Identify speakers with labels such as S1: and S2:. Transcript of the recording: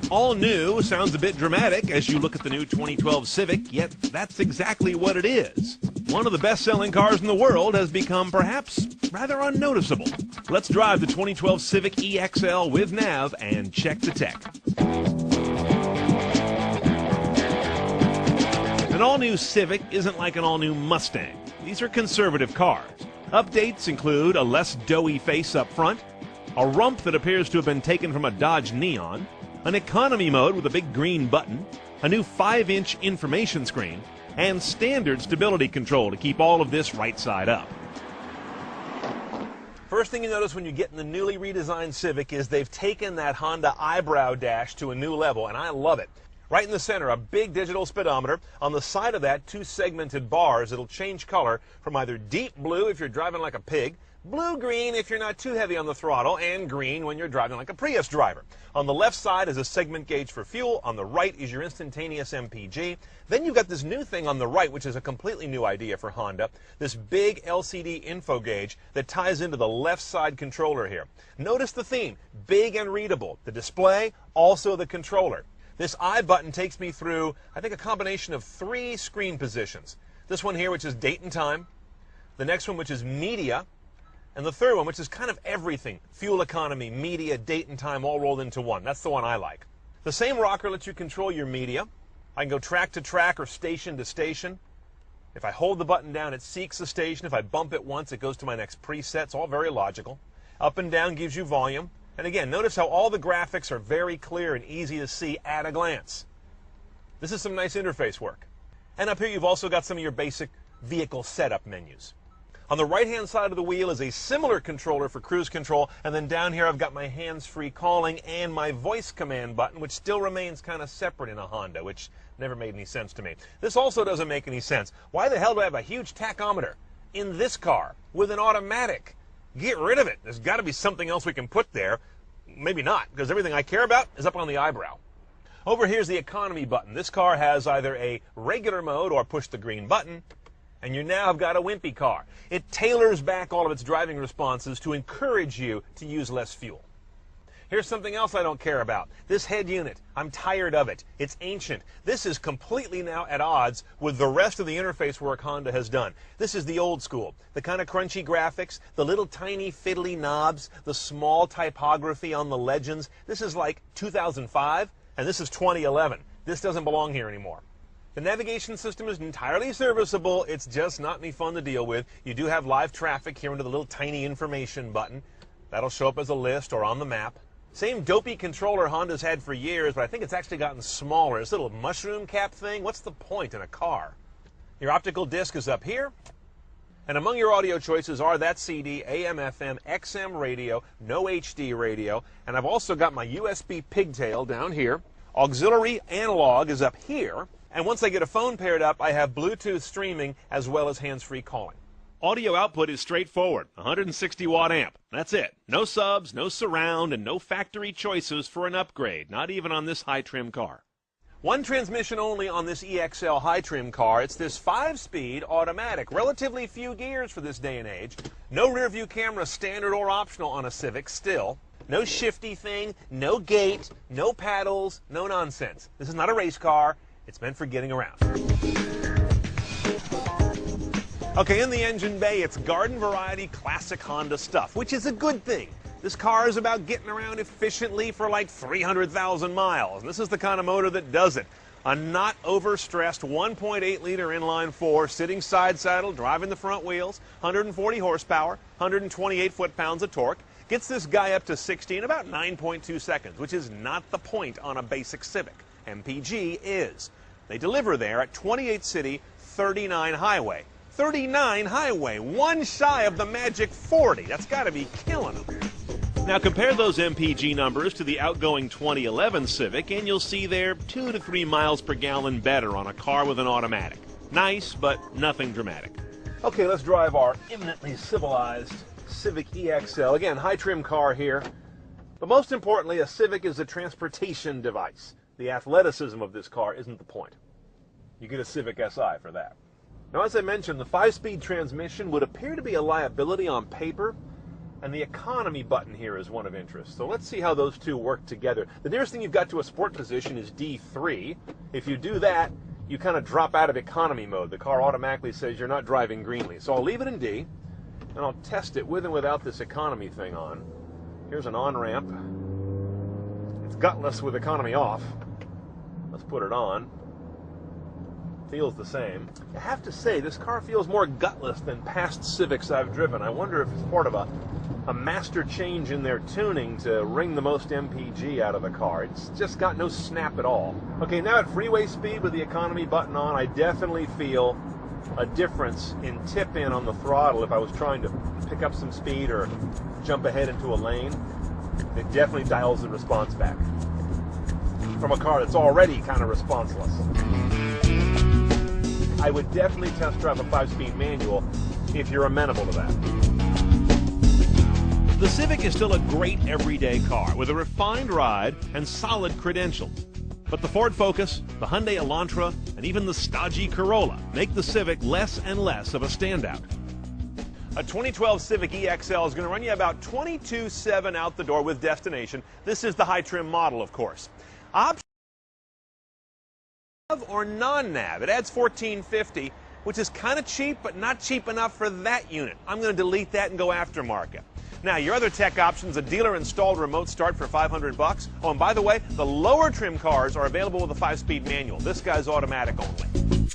S1: All new sounds a bit dramatic as you look at the new 2012 Civic, yet that's exactly what it is. One of the best-selling cars in the world has become perhaps rather unnoticeable. Let's drive the 2012 Civic EXL with nav and check the tech. An all-new Civic isn't like an all-new Mustang. These are conservative cars. Updates include a less doughy face up front, a rump that appears to have been taken from a Dodge Neon, an economy mode with a big green button, a new 5-inch information screen, and standard stability control to keep all of this right side up. First thing you notice when you get in the newly redesigned Civic is they've taken that Honda eyebrow dash to a new level, and I love it. Right in the center, a big digital speedometer. On the side of that, 2 segmented bars. It'll change color from either deep blue if you're driving like a pig, blue-green if you're not too heavy on the throttle, and green when you're driving like a Prius driver. On the left side is a segment gauge for fuel. On the right is your instantaneous MPG. Then you've got this new thing on the right, which is a completely new idea for Honda, this big LCD info gauge that ties into the left side controller here. Notice the theme, big and readable. The display, also the controller. This I button takes me through, I think, a combination of 3 screen positions. This one here, which is date and time. The next one, which is media. And the third one, which is kind of everything. Fuel economy, media, date and time, all rolled into one. That's the one I like. The same rocker lets you control your media. I can go track to track or station to station. If I hold the button down, it seeks the station. If I bump it once, it goes to my next preset. It's all very logical. Up and down gives you volume. And again, notice how all the graphics are very clear and easy to see at a glance. This is some nice interface work. And up here you've also got some of your basic vehicle setup menus. On the right-hand side of the wheel is a similar controller for cruise control, and then down here I've got my hands-free calling and my voice command button, which still remains kind of separate in a Honda, which never made any sense to me. This also doesn't make any sense. Why the hell do I have a huge tachometer in this car with an automatic? Get rid of it. There's got to be something else we can put there. Maybe not, because everything I care about is up on the eyebrow. Over here's the economy button. This car has either a regular mode or push the green button, and you now have got a wimpy car. It tailors back all of its driving responses to encourage you to use less fuel. Here's something else I don't care about. This head unit, I'm tired of it. It's ancient. This is completely now at odds with the rest of the interface work Honda has done. This is the old school. The kind of crunchy graphics, the little tiny fiddly knobs, the small typography on the legends. This is like 2005, and this is 2011. This doesn't belong here anymore. The navigation system is entirely serviceable. It's just not any fun to deal with. You do have live traffic here under the little tiny information button. That'll show up as a list or on the map. Same dopey controller Honda's had for years, but I think it's actually gotten smaller. This little mushroom cap thing, what's the point in a car? Your optical disc is up here. And among your audio choices are that CD, AM, FM, XM radio, no HD radio. And I've also got my USB pigtail down here. Auxiliary analog is up here. And once I get a phone paired up, I have Bluetooth streaming as well as hands-free calling. Audio output is straightforward, 160 watt amp. That's it. No subs, no surround, and no factory choices for an upgrade, not even on this high trim car. One transmission only on this EXL high trim car. It's this 5-speed automatic. Relatively few gears for this day and age. No rear view camera, standard or optional on a Civic still. No shifty thing, no gate, no paddles, no nonsense. This is not a race car. It's meant for getting around. Okay, in the engine bay, it's garden variety classic Honda stuff, which is a good thing. This car is about getting around efficiently for like 300,000 miles. And this is the kind of motor that does it. A not overstressed 1.8-liter inline-4 sitting side saddle, driving the front wheels, 140 horsepower, 128 foot-pounds of torque. Gets this guy up to 60 in about 9.2 seconds, which is not the point on a basic Civic. MPG is. They deliver there at 28 city, 39 highway. 39 highway, one shy of the magic 40. That's got to be killing them. Now compare those MPG numbers to the outgoing 2011 Civic, and you'll see they're 2 to 3 miles per gallon better on a car with an automatic. Nice, but nothing dramatic. Okay, let's drive our eminently civilized Civic EXL. Again, high trim car here. But most importantly, a Civic is a transportation device. The athleticism of this car isn't the point. You get a Civic Si for that. Now, as I mentioned, the 5-speed transmission would appear to be a liability on paper, And the economy button here is one of interest. So let's see how those two work together. The nearest thing you've got to a sport position is D3. If you do that, you kind of drop out of economy mode. The car automatically says you're not driving greenly. So I'll leave it in D, and I'll test it with and without this economy thing on. Here's an on-ramp. It's gutless with economy off. Let's put it on. Feels the same. I have to say, this car feels more gutless than past Civics I've driven. I wonder if it's part of a master change in their tuning to wring the most MPG out of the car. It's just got no snap at all. Okay, now at freeway speed with the economy button on, I definitely feel a difference in tip-in on the throttle if I was trying to pick up some speed or jump ahead into a lane. It definitely dials the response back from a car that's already kind of responseless. I would definitely test drive a 5-speed manual if you're amenable to that. The Civic is still a great everyday car with a refined ride and solid credentials. But the Ford Focus, the Hyundai Elantra, and even the stodgy Corolla make the Civic less and less of a standout. A 2012 Civic EXL is going to run you about $22,700 out the door with destination. This is the high trim model, of course. Option or non-nav. It adds $1,450, which is kind of cheap, but not cheap enough for that unit. I'm going to delete that and go aftermarket. Now, your other tech options, a dealer-installed remote start for $500. Oh, and by the way, the lower trim cars are available with a 5-speed manual. This guy's automatic only.